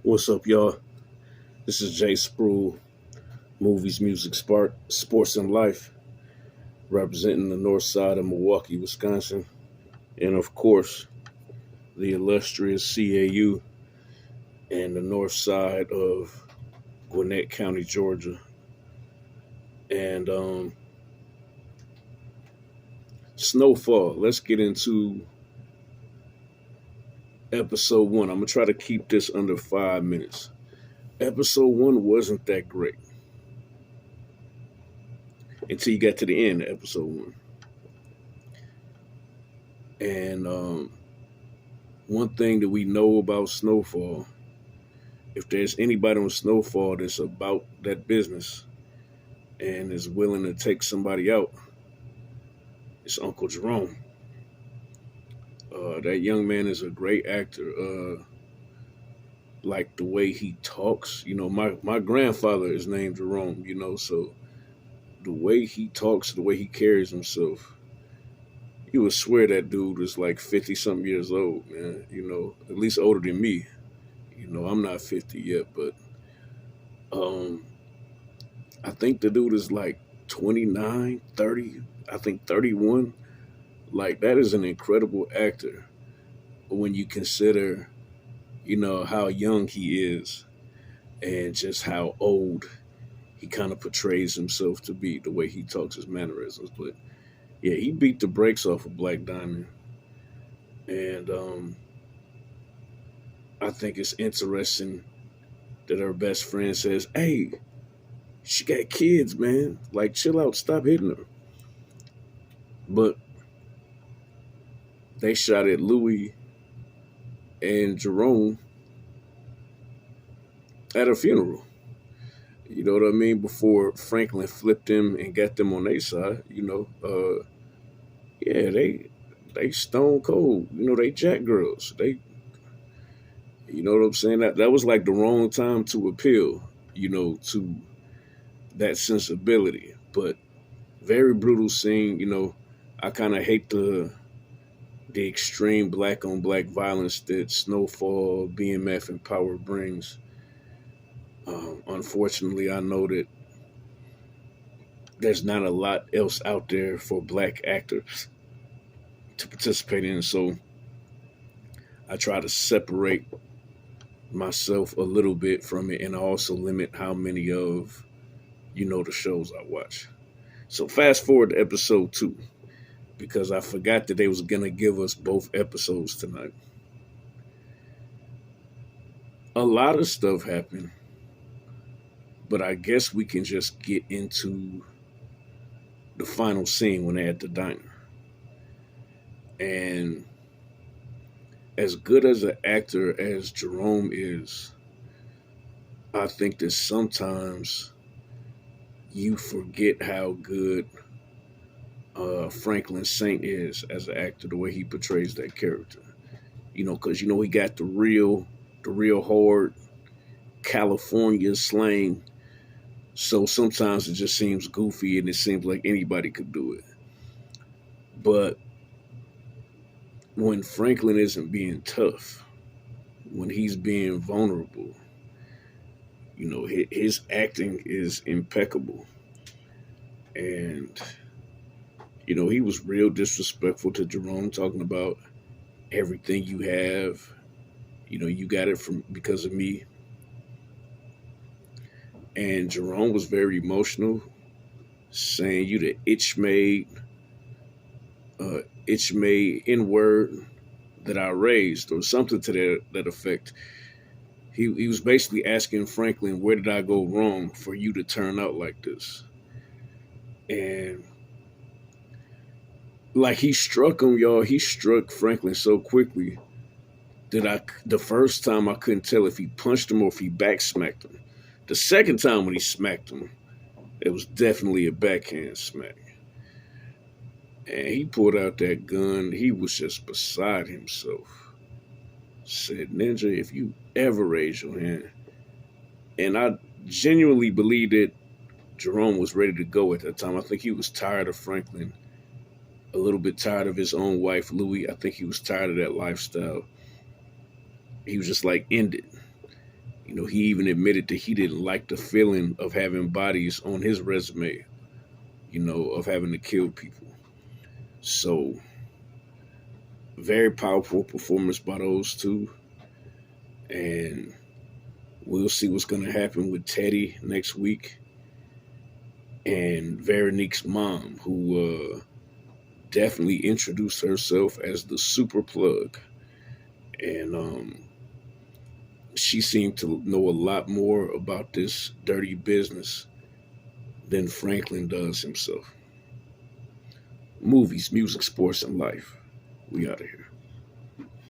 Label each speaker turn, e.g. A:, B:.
A: What's up, y'all? This is Jay Spruill, Movies, Music, Spark, Sports, and Life, representing the north side of Milwaukee, Wisconsin, and of course, the illustrious CAU and the north side of Gwinnett County, Georgia. And Snowfall. Let's get into episode one. I'm going to try to keep this under 5 minutes. Episode one wasn't that great until you got to the end of episode one. And one thing that we know about Snowfall, if there's anybody on Snowfall that's about that business and is willing to take somebody out, it's Uncle Jerome. That young man is a great actor. Like the way he talks, my grandfather is named Jerome, so the way he talks, the way he carries himself, you would swear that dude is like 50 something years old, man, at least older than me. I'm not 50 yet, but I think the dude is like 29, 30, I think 31. Like, that is an incredible actor when you consider, how young he is and just how old he kind of portrays himself to be, the way he talks, his mannerisms. But yeah, he beat the brakes off of Black Diamond. And I think it's interesting that her best friend says, "Hey, she got kids, man. Like, chill out, stop hitting her." But they shot at Louis and Jerome at a funeral. You know what I mean? Before Franklin flipped them and got them on their side, yeah, they stone cold. They jack girls. You know what I'm saying? That was like the wrong time to appeal, to that sensibility. But very brutal scene. I kind of hate the extreme black on black violence that Snowfall, BMF, and Power brings. Unfortunately, I know that there's not a lot else out there for black actors to participate in, so I try to separate myself a little bit from it, and I also limit how many of the shows I watch. So fast forward to episode 2, because I forgot that they was gonna give us both episodes tonight. A lot of stuff happened, but I guess we can just get into the final scene when they're at the diner. And as good as an actor as Jerome is, I think that sometimes you forget how good Franklin Saint is as an actor, the way he portrays that character. Because he got the real hard California slang. So sometimes it just seems goofy and it seems like anybody could do it. But when Franklin isn't being tough, when he's being vulnerable, his acting is impeccable. And, he was real disrespectful to Jerome, talking about everything you have. You got it because of me. And Jerome was very emotional, saying you the itch made N-word that I raised, or something to that effect. He was basically asking Franklin, where did I go wrong for you to turn out like this? And like, he struck him, y'all. He struck Franklin so quickly that the first time I couldn't tell if he punched him or if he back smacked him. The second time when he smacked him, it was definitely a backhand smack. And he pulled out that gun. He was just beside himself. Said, "Ninja, if you ever raise your hand." And I genuinely believe that Jerome was ready to go at that time. I think he was tired of Franklin, a little bit tired of his own wife, Louis. I think he was tired of that lifestyle. He was just like, end it. You know, he even admitted that he didn't like the feeling of having bodies on his resume, you know, of having to kill people. So, very powerful performance by those two. And we'll see what's going to happen with Teddy next week and Veronique's mom, who definitely introduced herself as the super plug. And she seemed to know a lot more about this dirty business than Franklin does himself. Movies, music, sports, and life. We out of here.